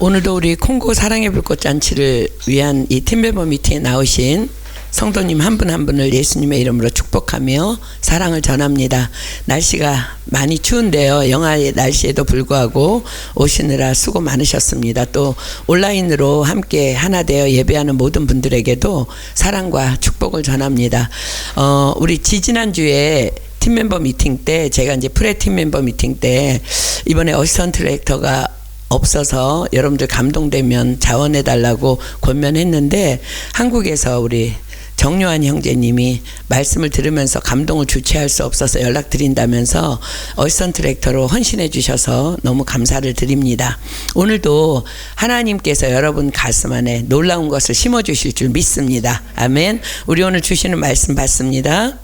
오늘도 우리 콩고 사랑의 불꽃 잔치를 위한 이 팀멤버 미팅에 나오신 성도님 한 분 한 분을 예수님의 이름으로 축복하며 사랑을 전합니다. 날씨가 많이 추운데요. 영하의 날씨에도 불구하고 오시느라 수고 많으셨습니다. 또 온라인으로 함께 하나 되어 예배하는 모든 분들에게도 사랑과 축복을 전합니다. 우리 지지난주에 팀멤버 미팅 때 제가 이제 프레 팀멤버 미팅 때 이번에 어시스턴트 디렉터가 없어서 여러분들 감동되면 자원해달라고 권면했는데 한국에서 우리 정요한 형제님이 말씀을 들으면서 감동을 주체할 수 없어서 연락드린다면서 어시스턴트 디렉터로 헌신해 주셔서 너무 감사를 드립니다. 오늘도 하나님께서 여러분 가슴 안에 놀라운 것을 심어주실 줄 믿습니다. 아멘. 우리 오늘 주시는 말씀 받습니다.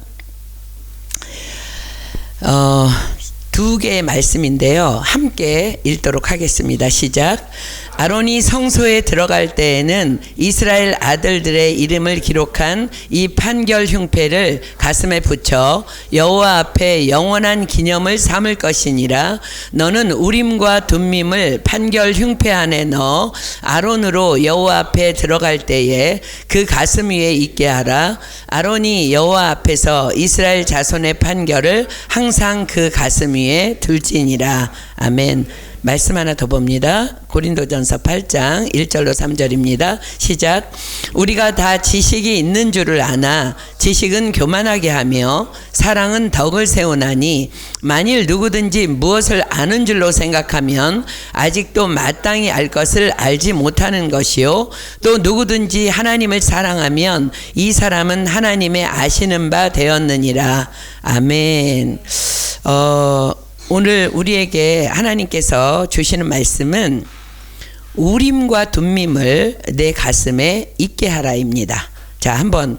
두 개의 말씀인데요. 함께 읽도록 하겠습니다. 시작. 아론이 성소에 들어갈 때에는 이스라엘 아들들의 이름을 기록한 이 판결 흉패를 가슴에 붙여 여호와 앞에 영원한 기념을 삼을 것이니라. 너는 우림과 둠밈을 판결 흉패 안에 넣어 아론으로 여호와 앞에 들어갈 때에 그 가슴 위에 있게 하라. 아론이 여호와 앞에서 이스라엘 자손의 판결을 항상 그 가슴 위에 둘지니라. 아멘. 말씀 하나 더 봅니다. 고린도전서 8장 1절로 3절입니다. 시작. 우리가 다 지식이 있는 줄을 아나 지식은 교만하게 하며 사랑은 덕을 세우나니 만일 누구든지 무엇을 아는 줄로 생각하면 아직도 마땅히 알 것을 알지 못하는 것이요 또 누구든지 하나님을 사랑하면 이 사람은 하나님의 아시는 바 되었느니라. 아멘. 오늘 우리에게 하나님께서 주시는 말씀은 우림과 둠밈을 내 가슴에 있게 하라입니다. 자, 한번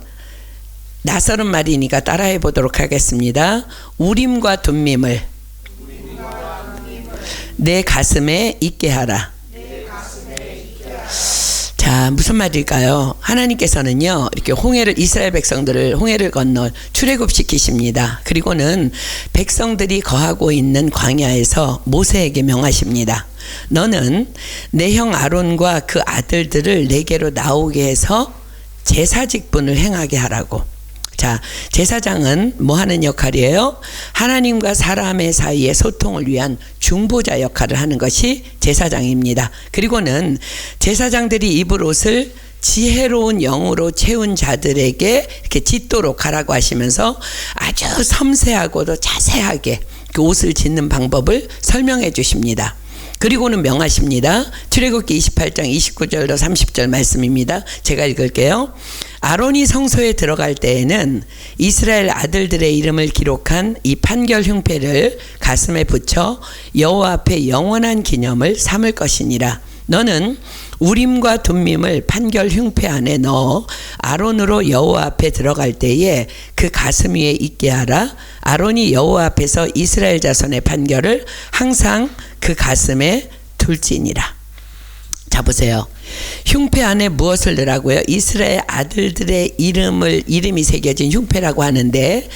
낯설은 말이니까 따라해 보도록 하겠습니다. 우림과 둠밈을 내 가슴에 있게 하라. 자, 무슨 말일까요? 하나님께서는요, 이렇게 이스라엘 백성들을 홍해를 건너 출애굽시키십니다. 그리고는 백성들이 거하고 있는 광야에서 모세에게 명하십니다. 너는 내 형 아론과 그 아들들을 내게로 나오게 해서 제사 직분을 행하게 하라고. 자, 제사장은 뭐 하는 역할이에요? 하나님과 사람의 사이의 소통을 위한 중보자 역할을 하는 것이 제사장입니다. 그리고는 제사장들이 입을 옷을 지혜로운 영으로 채운 자들에게 이렇게 짓도록 하라고 하시면서 아주 섬세하고도 자세하게 그 옷을 짓는 방법을 설명해 주십니다. 그리고는 명하십니다. 출애굽기 28장 29절로 30절 말씀입니다. 제가 읽을게요. 아론이 성소에 들어갈 때에는 이스라엘 아들들의 이름을 기록한 이 판결 흉패를 가슴에 붙여 여호와 앞에 영원한 기념을 삼을 것이니라. 너는 우림과 둠밈을 판결 흉패 안에 넣어 아론으로 여호와 앞에 들어갈 때에 그 가슴 위에 있게 하라. 아론이 여호와 앞에서 이스라엘 자손의 판결을 항상 그 가슴에 둘지니라. 자, 보세요. 흉패 안에 무엇을 넣으라고요? 이스라엘 아들들의 이름이 새겨진 흉패라고 하는데,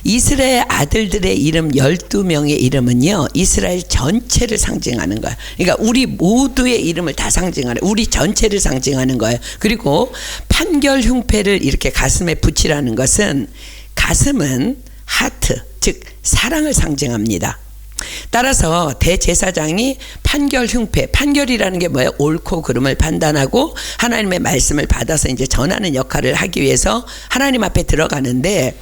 이스라엘 아들들의 이름 12명의 이름은요, 이스라엘 전체를 상징하는 거예요. 그러니까 우리 모두의 이름을 다 상징하는, 우리 전체를 상징하는 거예요. 그리고 판결 흉패를 이렇게 가슴에 붙이라는 것은, 가슴은 하트, 즉 사랑을 상징합니다. 따라서 대제사장이 판결 흉패, 판결이라는 게 뭐예요? 옳고 그름을 판단하고 하나님의 말씀을 받아서 이제 전하는 역할을 하기 위해서 하나님 앞에 들어가는데,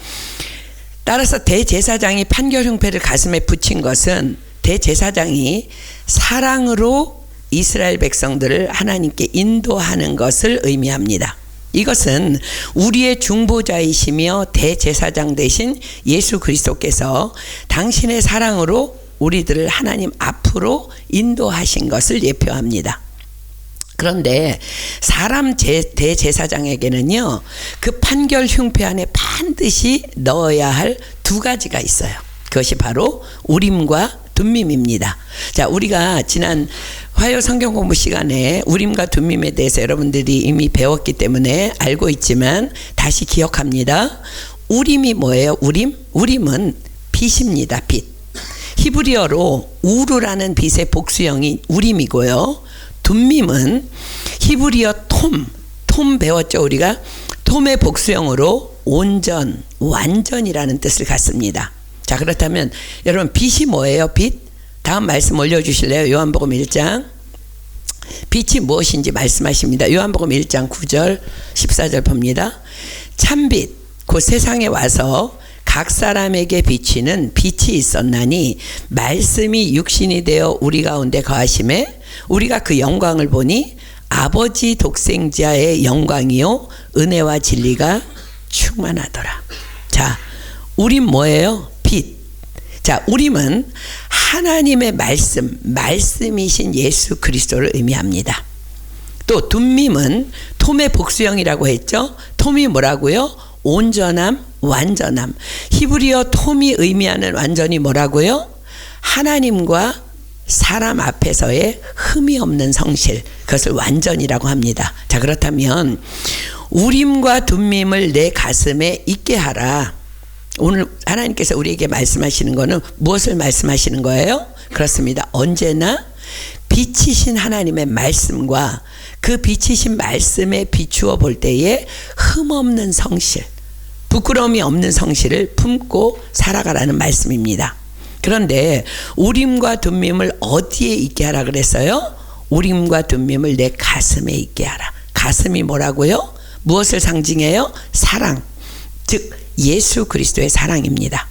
따라서 대제사장이 판결 흉패를 가슴에 붙인 것은 대제사장이 사랑으로 이스라엘 백성들을 하나님께 인도하는 것을 의미합니다. 이것은 우리의 중보자이시며 대제사장 되신 예수 그리스도께서 당신의 사랑으로 우리들을 하나님 앞으로 인도하신 것을 예표합니다. 그런데 사람 대제사장에게는요, 그 판결 흉패 안에 반드시 넣어야 할 두 가지가 있어요. 그것이 바로 우림과 둠밈입니다. 자, 우리가 지난 화요 성경 공부 시간에 우림과 둠밈에 대해서 여러분들이 이미 배웠기 때문에 알고 있지만 다시 기억합니다. 우림이 뭐예요? 우림은 빛입니다. 빛. 히브리어로 우르라는 빛의 복수형이 우림이고요. 둠밈은 히브리어 톰 배웠죠 우리가. 톰의 복수형으로 온전, 완전이라는 뜻을 갖습니다. 자, 그렇다면 여러분 빛이 뭐예요? 빛? 다음 말씀 올려주실래요? 요한복음 1장. 빛이 무엇인지 말씀하십니다. 요한복음 1장 9절 14절 봅니다. 참빛 곧 세상에 와서 각 사람에게 비치는 빛이 있었나니 말씀이 육신이 되어 우리 가운데 거하심에 우리가 그 영광을 보니 아버지 독생자의 영광이요 은혜와 진리가 충만하더라. 자, 우린 뭐예요? 빛. 자, 우림은 하나님의 말씀이신 예수 그리스도를 의미합니다. 또 둠밈은 톰의 복수형이라고 했죠. 톰이 뭐라고요? 온전함, 완전함. 히브리어 톰이 의미하는 완전이 뭐라고요? 하나님과 사람 앞에서의 흠이 없는 성실, 그것을 완전이라고 합니다. 자, 그렇다면 우림과 둠밈을 내 가슴에 있게 하라. 오늘 하나님께서 우리에게 말씀하시는 것은 무엇을 말씀하시는 거예요? 그렇습니다. 언제나 빛이신 하나님의 말씀과 그 빛이신 말씀에 비추어 볼 때에 흠없는 성실, 부끄러움이 없는 성실을 품고 살아가라는 말씀입니다. 그런데 우림과 둠밈을 어디에 있게 하라 그랬어요? 우림과 둠밈을 내 가슴에 있게 하라. 가슴이 뭐라고요? 무엇을 상징해요? 사랑, 즉 예수 그리스도의 사랑입니다.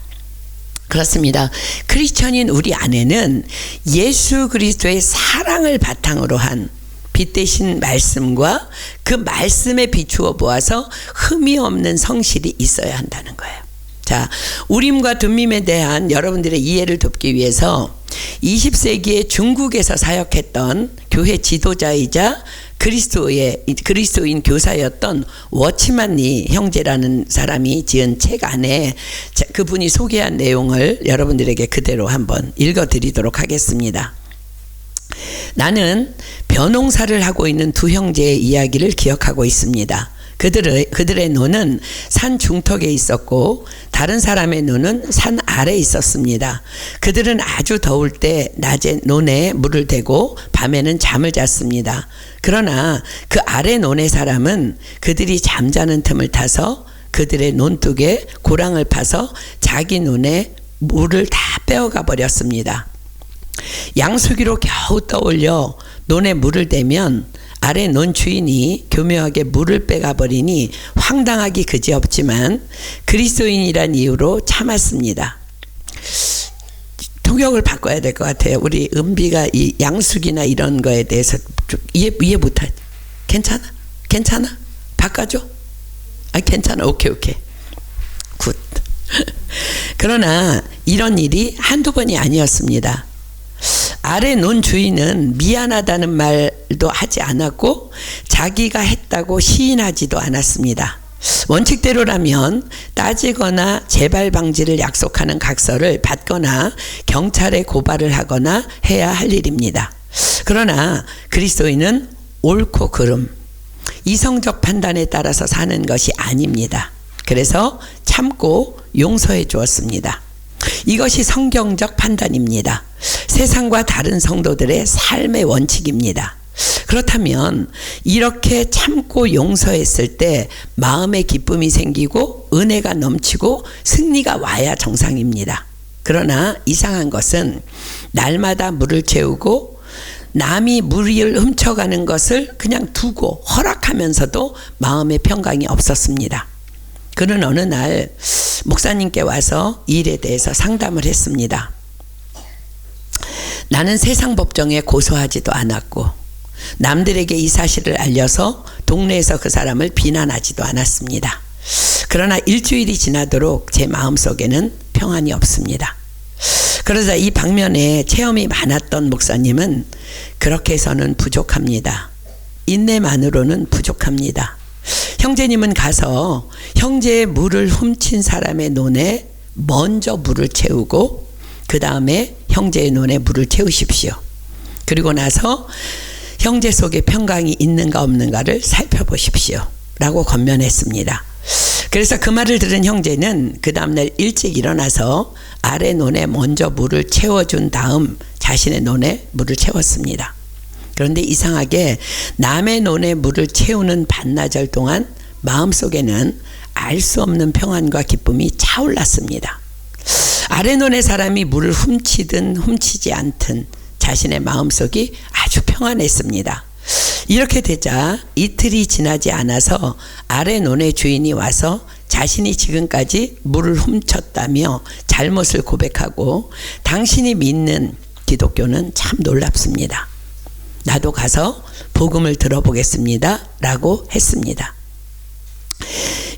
그렇습니다. 크리스천인 우리 안에는 예수 그리스도의 사랑을 바탕으로 한 빛 대신 말씀과 그 말씀에 비추어 보아서 흠이 없는 성실이 있어야 한다는 거예요. 자, 우림과 둠밈에 대한 여러분들의 이해를 돕기 위해서 20세기에 중국에서 사역했던 교회 지도자이자 그리스도인 교사였던 워치만리 형제라는 사람이 지은 책 안에 그분이 소개한 내용을 여러분들에게 그대로 한번 읽어드리도록 하겠습니다. 나는 벼농사를 하고 있는 두 형제의 이야기를 기억하고 있습니다. 그들의 논은 산 중턱에 있었고 다른 사람의 논은 산 아래에 있었습니다. 그들은 아주 더울 때 낮에 논에 물을 대고 밤에는 잠을 잤습니다. 그러나 그 아래 논의 사람은 그들이 잠자는 틈을 타서 그들의 논둑에 고랑을 파서 자기 논에 물을 다 빼어가 버렸습니다. 양수기로 겨우 떠올려 논에 물을 대면 아래 논 주인이 교묘하게 물을 빼가 버리니 황당하기 그지없지만 그리스도인이란 이유로 참았습니다. 통역을 바꿔야 될 것 같아요. 우리 은비가 이 양수기나 이런 거에 대해서 좀 이해 못해. 괜찮아? 바꿔줘? 괜찮아. 오케이. 굿. 그러나 이런 일이 한두 번이 아니었습니다. 아래 논 주인은 미안하다는 말도 하지 않았고 자기가 했다고 시인하지도 않았습니다. 원칙대로라면 따지거나 재발 방지를 약속하는 각서를 받거나 경찰에 고발을 하거나 해야 할 일입니다. 그러나 그리스도인은 옳고 그름, 이성적 판단에 따라서 사는 것이 아닙니다. 그래서 참고 용서해 주었습니다. 이것이 성경적 판단입니다. 세상과 다른 성도들의 삶의 원칙입니다. 그렇다면 이렇게 참고 용서했을 때 마음의 기쁨이 생기고 은혜가 넘치고 승리가 와야 정상입니다. 그러나 이상한 것은 날마다 물을 채우고 남이 물을 훔쳐가는 것을 그냥 두고 허락하면서도 마음의 평강이 없었습니다. 그는 어느 날 목사님께 와서 이 일에 대해서 상담을 했습니다. 나는 세상 법정에 고소하지도 않았고 남들에게 이 사실을 알려서 동네에서 그 사람을 비난하지도 않았습니다. 그러나 일주일이 지나도록 제 마음속에는 평안이 없습니다. 그러자 이 방면에 체험이 많았던 목사님은 그렇게 해서는 부족합니다. 인내만으로는 부족합니다. 형제님은 가서 형제의 물을 훔친 사람의 논에 먼저 물을 채우고 그 다음에 형제의 논에 물을 채우십시오. 그리고 나서 형제 속에 평강이 있는가 없는가를 살펴보십시오 라고 권면했습니다. 그래서 그 말을 들은 형제는 그 다음날 일찍 일어나서 아래 논에 먼저 물을 채워준 다음 자신의 논에 물을 채웠습니다. 그런데 이상하게 남의 논에 물을 채우는 반나절 동안 마음속에는 알 수 없는 평안과 기쁨이 차올랐습니다. 아래논의 사람이 물을 훔치든 훔치지 않든 자신의 마음속이 아주 평안했습니다. 이렇게 되자 이틀이 지나지 않아서 아래논의 주인이 와서 자신이 지금까지 물을 훔쳤다며 잘못을 고백하고 당신이 믿는 기독교는 참 놀랍습니다. 나도 가서 복음을 들어보겠습니다 라고 했습니다.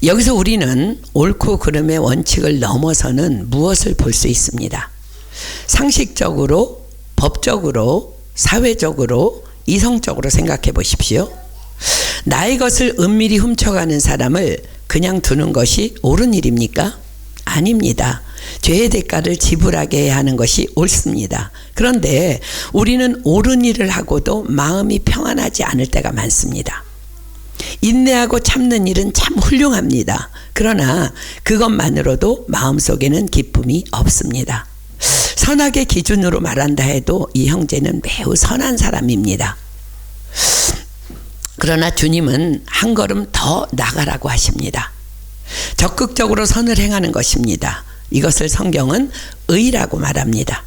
여기서 우리는 옳고 그름의 원칙을 넘어서는 무엇을 볼 수 있습니다. 상식적으로, 법적으로, 사회적으로, 이성적으로 생각해 보십시오. 나의 것을 은밀히 훔쳐가는 사람을 그냥 두는 것이 옳은 일입니까? 아닙니다. 죄의 대가를 지불하게 해야 하는 것이 옳습니다. 그런데 우리는 옳은 일을 하고도 마음이 평안하지 않을 때가 많습니다. 인내하고 참는 일은 참 훌륭합니다. 그러나 그것만으로도 마음속에는 기쁨이 없습니다. 선악의 기준으로 말한다 해도 이 형제는 매우 선한 사람입니다. 그러나 주님은 한 걸음 더 나가라고 하십니다. 적극적으로 선을 행하는 것입니다. 이것을 성경은 의라고 말합니다.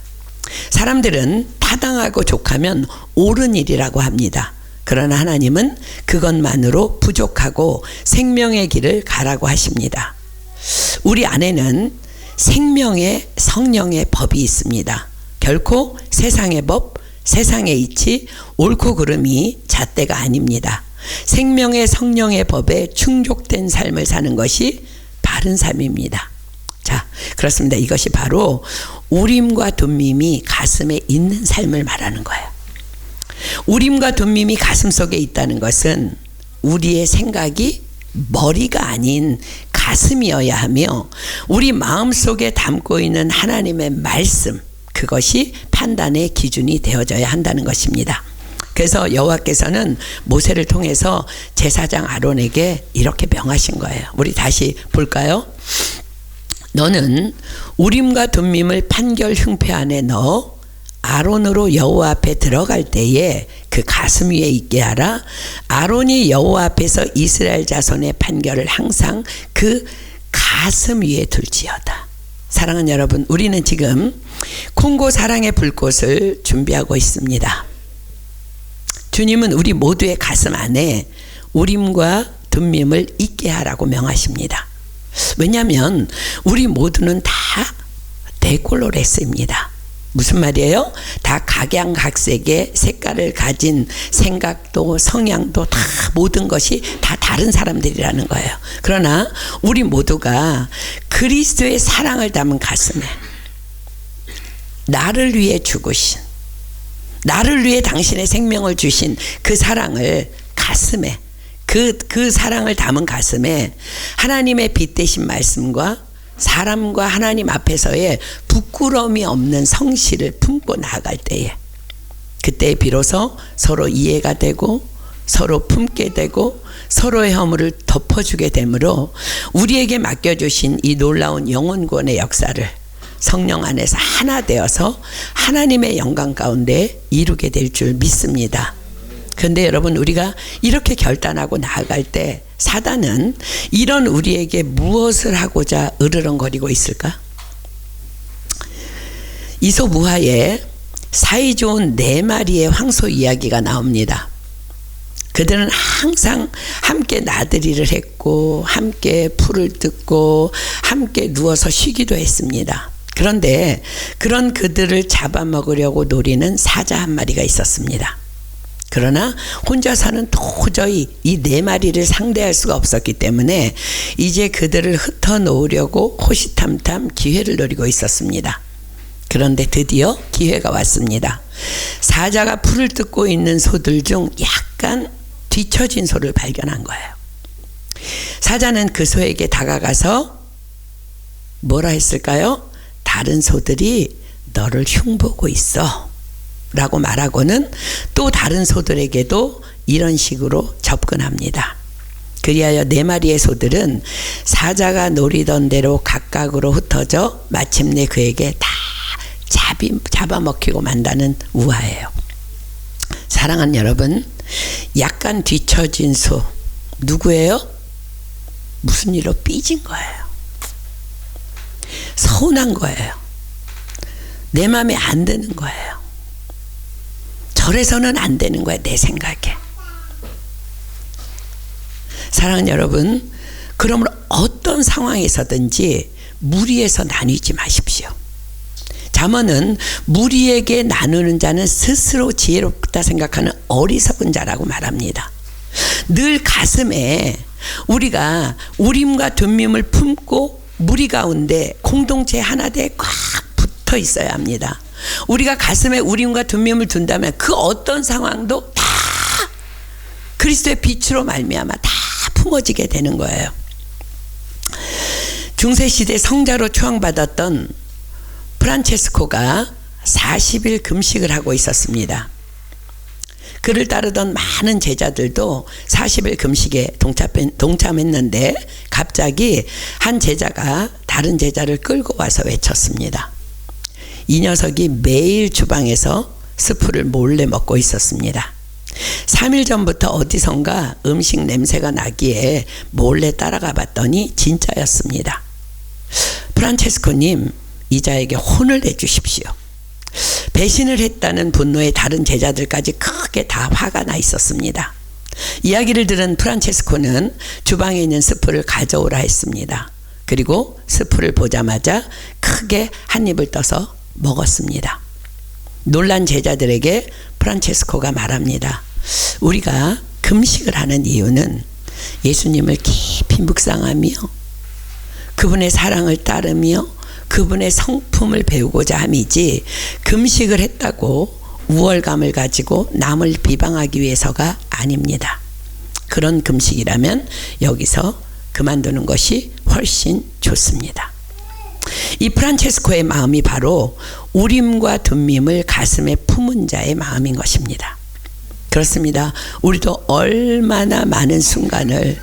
사람들은 타당하고 족하면 옳은 일이라고 합니다. 그러나 하나님은 그것만으로 부족하고 생명의 길을 가라고 하십니다. 우리 안에는 생명의 성령의 법이 있습니다. 결코 세상의 법, 세상의 이치, 옳고 그름이 잣대가 아닙니다. 생명의 성령의 법에 충족된 삶을 사는 것이 바른 삶입니다. 자, 그렇습니다. 이것이 바로 우림과 둠밈이 가슴에 있는 삶을 말하는 거예요. 우림과 둠밈이 가슴속에 있다는 것은 우리의 생각이 머리가 아닌 가슴이어야 하며 우리 마음속에 담고 있는 하나님의 말씀, 그것이 판단의 기준이 되어져야 한다는 것입니다. 그래서 여호와께서는 모세를 통해서 제사장 아론에게 이렇게 명하신 거예요. 우리 다시 볼까요? 너는 우림과 둠밈을 판결 흉패 안에 넣어 아론으로 여호와 앞에 들어갈 때에 그 가슴 위에 있게 하라. 아론이 여호와 앞에서 이스라엘 자손의 판결을 항상 그 가슴 위에 둘지어다. 사랑하는 여러분, 우리는 지금 콩고 사랑의 불꽃을 준비하고 있습니다. 주님은 우리 모두의 가슴 안에 우림과 둠밈을 있게 하라고 명하십니다. 왜냐하면 우리 모두는 다 데콜로레스입니다. 무슨 말이에요? 다 각양각색의 색깔을 가진 생각도 성향도 다 모든 것이 다 다른 사람들이라는 거예요. 그러나 우리 모두가 그리스도의 사랑을 담은 가슴에 나를 위해 죽으신, 나를 위해 당신의 생명을 주신 그 사랑을 가슴에, 그 사랑을 담은 가슴에 하나님의 빛되신 말씀과 사람과 하나님 앞에서의 부끄러움이 없는 성실을 품고 나아갈 때에, 그때 비로소 서로 이해가 되고 서로 품게 되고 서로의 허물을 덮어주게 되므로 우리에게 맡겨주신 이 놀라운 영혼구원의 역사를 성령 안에서 하나 되어서 하나님의 영광 가운데 이루게 될 줄 믿습니다. 그런데 여러분, 우리가 이렇게 결단하고 나아갈 때 사단은 이런 우리에게 무엇을 하고자 으르렁거리고 있을까? 이솝우화에 사이좋은 4마리의 황소 이야기가 나옵니다. 그들은 항상 함께 나들이를 했고 함께 풀을 뜯고 함께 누워서 쉬기도 했습니다. 그런데 그런 그들을 잡아먹으려고 노리는 사자 한 마리가 있었습니다. 그러나 혼자서는 도저히 이 4마리를 상대할 수가 없었기 때문에 이제 그들을 흩어놓으려고 호시탐탐 기회를 노리고 있었습니다. 그런데 드디어 기회가 왔습니다. 사자가 풀을 뜯고 있는 소들 중 약간 뒤처진 소를 발견한 거예요. 사자는 그 소에게 다가가서 뭐라 했을까요? 다른 소들이 너를 흉보고 있어 라고 말하고는 또 다른 소들에게도 이런 식으로 접근합니다. 그리하여 4마리의 소들은 사자가 노리던 대로 각각으로 흩어져 마침내 그에게 다 잡아먹히고 만다는 우화예요. 사랑하는 여러분, 약간 뒤처진 소 누구예요? 무슨 일로 삐진 거예요. 서운한 거예요. 내 마음에 안 드는 거예요. 저래서는 안 되는 거예요. 내 생각에. 사랑하는 여러분, 그러므로 어떤 상황에서든지 무리해서 나뉘지 마십시오. 잠언은 무리에게 나누는 자는 스스로 지혜롭다 생각하는 어리석은 자라고 말합니다. 늘 가슴에 우리가 우림과 둠밈을 품고 무리 가운데 공동체 하나 되에 꽉 붙어 있어야 합니다. 우리가 가슴에 우림과 둠밈을 둔다면 그 어떤 상황도 다 그리스도의 빛으로 말미암아 다 품어지게 되는 거예요. 중세시대 성자로 추앙받았던 프란체스코가 40일 금식을 하고 있었습니다. 그를 따르던 많은 제자들도 40일 금식에 동참했는데 갑자기 한 제자가 다른 제자를 끌고 와서 외쳤습니다. 이 녀석이 매일 주방에서 스프를 몰래 먹고 있었습니다. 3일 전부터 어디선가 음식 냄새가 나기에 몰래 따라가 봤더니 진짜였습니다. 프란체스코님, 이 자에게 혼을 내주십시오. 배신을 했다는 분노에 다른 제자들까지 크게 다 화가 나 있었습니다. 이야기를 들은 프란체스코는 주방에 있는 스프를 가져오라 했습니다. 그리고 스프를 보자마자 크게 한 입을 떠서 먹었습니다. 놀란 제자들에게 프란체스코가 말합니다. 우리가 금식을 하는 이유는 예수님을 깊이 묵상하며 그분의 사랑을 따르며 그분의 성품을 배우고자 함이지 금식을 했다고 우월감을 가지고 남을 비방하기 위해서가 아닙니다. 그런 금식이라면 여기서 그만두는 것이 훨씬 좋습니다. 이 프란체스코의 마음이 바로 우림과 둠밈을 가슴에 품은 자의 마음인 것입니다. 그렇습니다. 우리도 얼마나 많은 순간을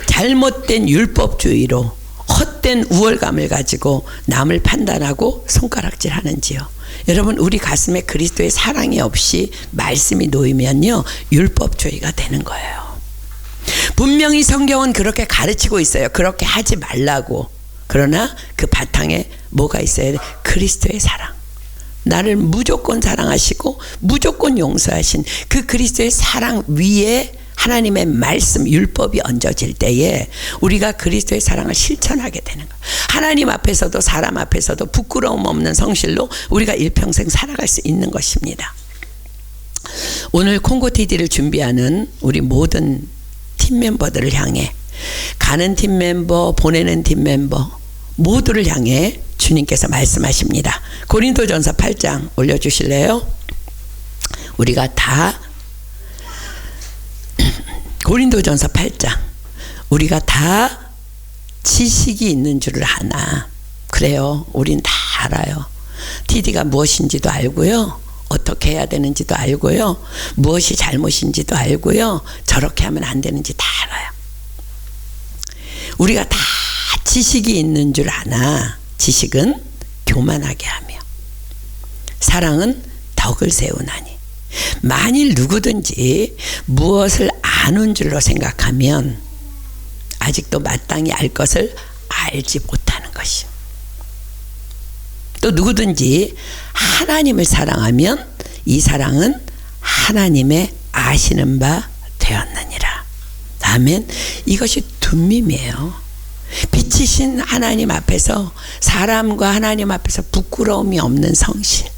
잘못된 율법주의로 헛된 우월감을 가지고 남을 판단하고 손가락질 하는지요. 여러분, 우리 가슴에 그리스도의 사랑이 없이 말씀이 놓이면요, 율법주의가 되는 거예요. 분명히 성경은 그렇게 가르치고 있어요. 그렇게 하지 말라고. 그러나 그 바탕에 뭐가 있어야 돼? 그리스도의 사랑. 나를 무조건 사랑하시고 무조건 용서하신 그 그리스도의 사랑 위에 하나님의 말씀, 율법이 얹어질 때에 우리가 그리스도의 사랑을 실천하게 되는 거예요. 하나님 앞에서도 사람 앞에서도 부끄러움 없는 성실로 우리가 일평생 살아갈 수 있는 것입니다. 오늘 콩고TD를 준비하는 우리 모든 팀 멤버들을 향해, 가는 팀 멤버, 보내는 팀 멤버 모두를 향해 주님께서 말씀하십니다. 고린도전서 8장 올려주실래요? 우리가 다 고린도전서 8장, 우리가 다 지식이 있는 줄을 아나. 그래요. 우린 다 알아요. TD가 무엇인지도 알고요. 어떻게 해야 되는지도 알고요. 무엇이 잘못인지도 알고요. 저렇게 하면 안 되는지 다 알아요. 우리가 다 지식이 있는 줄 아나. 지식은 교만하게 하며 사랑은 덕을 세우나니. 만일 누구든지 무엇을 아는 줄로 생각하면 아직도 마땅히 알 것을 알지 못하는 것이요. 또 누구든지 하나님을 사랑하면 이 사랑은 하나님의 아시는 바 되었느니라. 아멘. 이것이 둠밈이에요. 빛이신 하나님 앞에서, 사람과 하나님 앞에서 부끄러움이 없는 성실,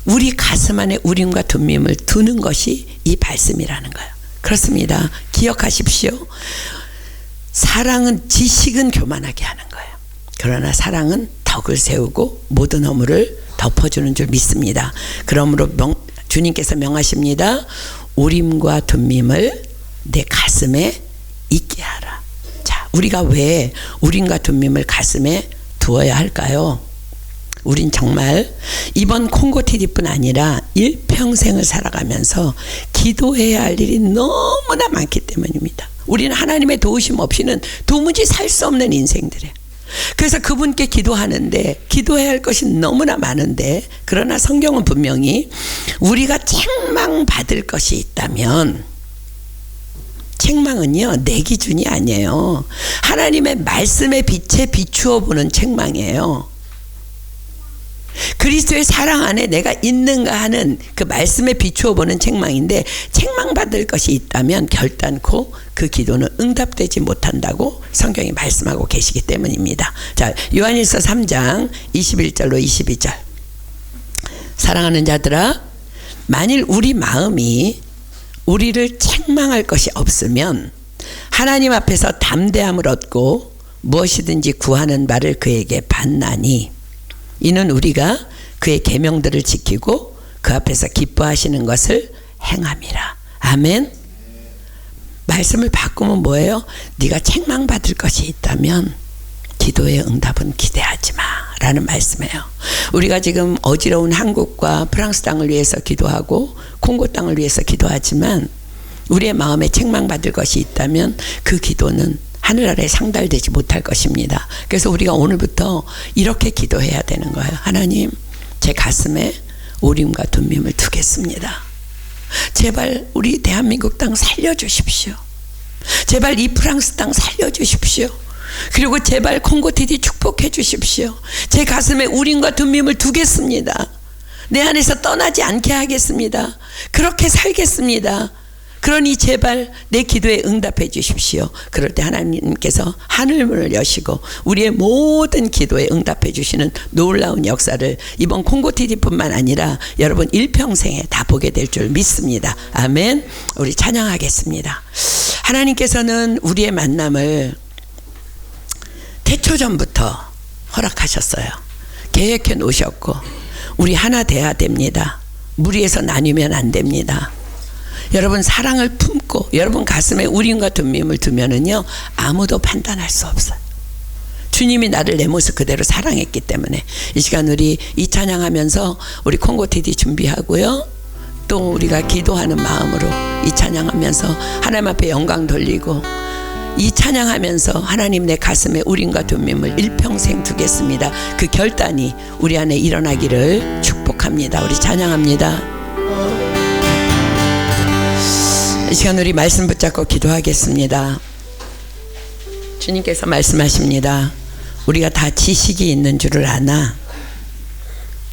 우리 가슴 안에 우림과 둠밈을 두는 것이 이 말씀이라는 거예요. 그렇습니다. 기억하십시오. 사랑은, 지식은 교만하게 하는 거예요. 그러나 사랑은 덕을 세우고 모든 허물을 덮어주는 줄 믿습니다. 그러므로 주님께서 명하십니다. 우림과 둠밈을 내 가슴에 있게 하라. 자, 우리가 왜 우림과 둠밈을 가슴에 두어야 할까요? 우린 정말 이번 콩고TD뿐 아니라 일평생을 살아가면서 기도해야 할 일이 너무나 많기 때문입니다. 우리는 하나님의 도우심 없이는 도무지 살 수 없는 인생들이에요. 그래서 그분께 기도하는데 기도해야 할 것이 너무나 많은데, 그러나 성경은 분명히 우리가 책망받을 것이 있다면, 책망은요 내 기준이 아니에요. 하나님의 말씀의 빛에 비추어 보는 책망이에요. 그리스도의 사랑 안에 내가 있는가 하는 그 말씀에 비추어 보는 책망인데, 책망받을 것이 있다면 결단코 그 기도는 응답되지 못한다고 성경이 말씀하고 계시기 때문입니다. 자, 요한일서 3장 21절로 22절. 사랑하는 자들아, 만일 우리 마음이 우리를 책망할 것이 없으면 하나님 앞에서 담대함을 얻고 무엇이든지 구하는 바를 그에게 받나니, 이는 우리가 그의 계명들을 지키고 그 앞에서 기뻐하시는 것을 행함이라. 아멘. 말씀을 바꾸면 뭐예요? 네가 책망받을 것이 있다면 기도의 응답은 기대하지 마 라는 말씀이에요. 우리가 지금 어지러운 한국과 프랑스 땅을 위해서 기도하고 콩고 땅을 위해서 기도하지만, 우리의 마음에 책망받을 것이 있다면 그 기도는 하늘 아래 상달되지 못할 것입니다. 그래서 우리가 오늘부터 이렇게 기도해야 되는 거예요. 하나님, 제 가슴에 우림과 둠밈을 두겠습니다. 제발 우리 대한민국 땅 살려주십시오. 제발 이 프랑스 땅 살려주십시오. 그리고 제발 콩고티디 축복해 주십시오. 제 가슴에 우림과 둠밈을 두겠습니다. 내 안에서 떠나지 않게 하겠습니다. 그렇게 살겠습니다. 그러니 제발 내 기도에 응답해 주십시오. 그럴 때 하나님께서 하늘문을 여시고 우리의 모든 기도에 응답해 주시는 놀라운 역사를 이번 콩고티디뿐만 아니라 여러분 일평생에 다 보게 될 줄 믿습니다. 아멘. 우리 찬양하겠습니다. 하나님께서는 우리의 만남을 태초전부터 허락하셨어요. 계획해 놓으셨고, 우리 하나 돼야 됩니다. 무리해서 나뉘면 안 됩니다. 여러분 사랑을 품고 여러분 가슴에 우림과 둠밈을 두면은요 아무도 판단할 수 없어요. 주님이 나를 내 모습 그대로 사랑했기 때문에. 이 시간 우리 이 찬양하면서 우리 콩고티디 준비하고요, 또 우리가 기도하는 마음으로 이 찬양하면서 하나님 앞에 영광 돌리고, 이 찬양하면서 하나님 내 가슴에 우림과 둠밈을 일평생 두겠습니다. 그 결단이 우리 안에 일어나기를 축복합니다. 우리 찬양합니다. 이 시간 우리 말씀 붙잡고 기도하겠습니다. 주님께서 말씀하십니다. 우리가 다 지식이 있는 줄을 아나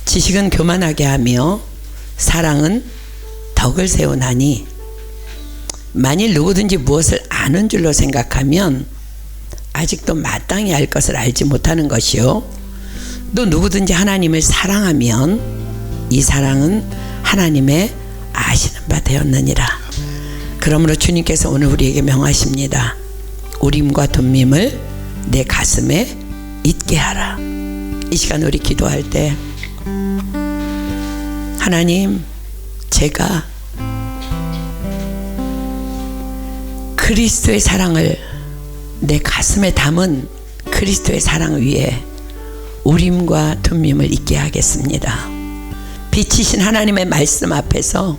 지식은 교만하게 하며 사랑은 덕을 세우나니, 만일 누구든지 무엇을 아는 줄로 생각하면 아직도 마땅히 알 것을 알지 못하는 것이요, 또 누구든지 하나님을 사랑하면 이 사랑은 하나님의 아시는 바 되었느니라. 그러므로 주님께서 오늘 우리에게 명하십니다. 우림과 둠밈을 내 가슴에 있게 하라. 이 시간 우리 기도할 때 하나님, 제가 그리스도의 사랑을 내 가슴에 담은 그리스도의 사랑 위에 우림과 둠밈을 있게 하겠습니다. 빛이신 하나님의 말씀 앞에서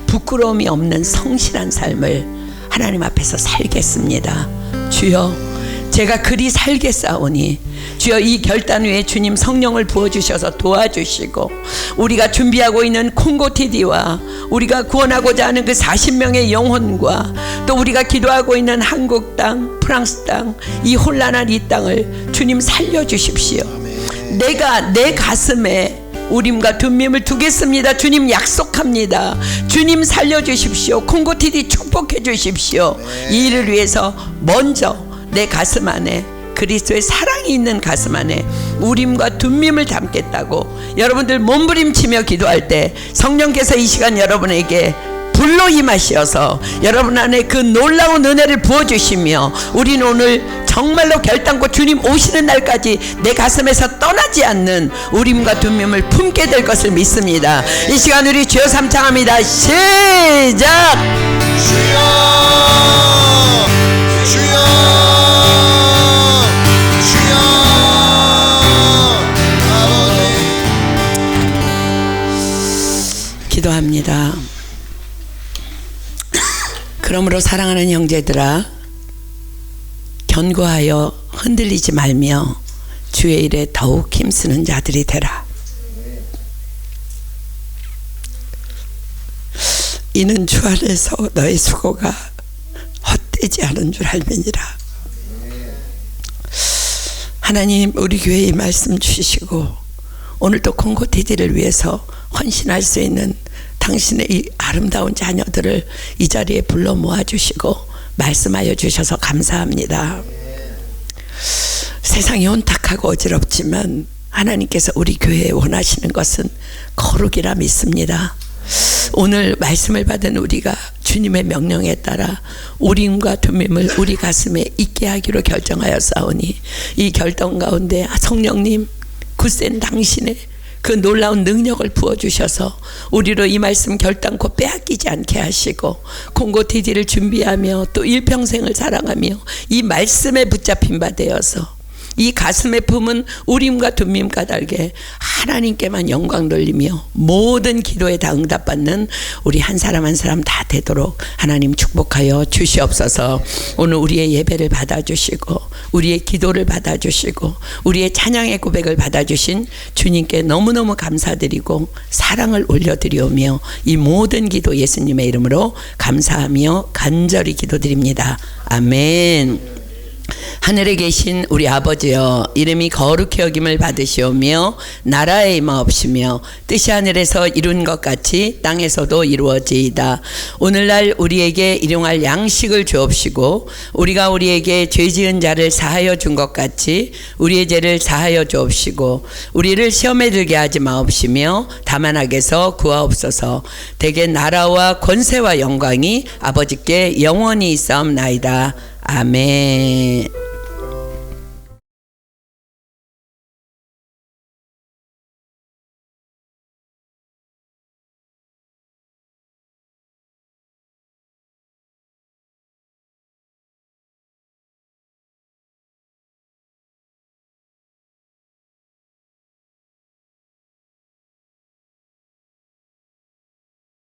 부끄러움이 없는 성실한 삶을 하나님 앞에서 살겠습니다. 주여, 제가 그리 살겠사오니 주여 이 결단 위에 주님 성령을 부어주셔서 도와주시고, 우리가 준비하고 있는 콩고티디와 우리가 구원하고자 하는 그 40명의 영혼과 또 우리가 기도하고 있는 한국 땅, 프랑스 땅, 이 혼란한 이 땅을 주님 살려주십시오. 내가 내 가슴에 우림과 둠밈을 두겠습니다. 주님 약속합니다. 주님 살려주십시오. 콩고티디 축복해 주십시오. 이 일을 위해서 먼저 내 가슴 안에 그리스도의 사랑이 있는 가슴 안에 우림과 둠밈을 담겠다고 여러분들 몸부림치며 기도할 때 성령께서 이 시간 여러분에게 불로 임하시어서 여러분 안에 그 놀라운 은혜를 부어주시며, 우리는 오늘 정말로 결단코 주님 오시는 날까지 내 가슴에서 떠나지 않는 우림과 둠밈을 품게 될 것을 믿습니다. 이 시간 우리 주여 삼창합니다. 시작! 주여 주여 주여 아버지. 기도합니다. 그러므로 사랑하는 형제들아, 견고하여 흔들리지 말며 주의 일에 더욱 힘쓰는 자들이 되라. 이는 주 안에서 너의 수고가 헛되지 않은 줄 알미니라. 하나님, 우리 교회에 이 말씀 주시고 오늘도 콩고티지를 위해서 헌신할 수 있는 당신의 이 아름다운 자녀들을 이 자리에 불러 모아주시고 말씀하여 주셔서 감사합니다. 세상이 혼탁하고 어지럽지만 하나님께서 우리 교회에 원하시는 것은 거룩이라 믿습니다. 오늘 말씀을 받은 우리가 주님의 명령에 따라 우림과 둠밈을 우리 가슴에 있게 하기로 결정하였사오니 이 결정 가운데 성령님 굳센 당신의 그 놀라운 능력을 부어주셔서 우리로 이 말씀 결단코 빼앗기지 않게 하시고 콩고티지를 준비하며 또 일평생을 사랑하며 이 말씀에 붙잡힌 바 되어서 이 가슴에 품은 우림과 둠밈 까닭에 하나님께만 영광 돌리며 모든 기도에 다 응답받는 우리 한 사람 한 사람 다 되도록 하나님 축복하여 주시옵소서. 오늘 우리의 예배를 받아주시고 우리의 기도를 받아주시고 우리의 찬양의 고백을 받아주신 주님께 너무너무 감사드리고 사랑을 올려드리오며 이 모든 기도 예수님의 이름으로 감사하며 간절히 기도드립니다. 아멘. 하늘에 계신 우리 아버지여, 이름이 거룩히 여김을 받으시오며 나라에 임하옵시며 뜻이 하늘에서 이룬 것 같이 땅에서도 이루어지이다. 오늘날 우리에게 일용할 양식을 주옵시고 우리가 우리에게 죄지은 자를 사하여 준 것 같이 우리의 죄를 사하여 주옵시고 우리를 시험에 들게 하지 마옵시며 다만 악에서 구하옵소서. 대개 나라와 권세와 영광이 아버지께 영원히 있사옵나이다. 아멘.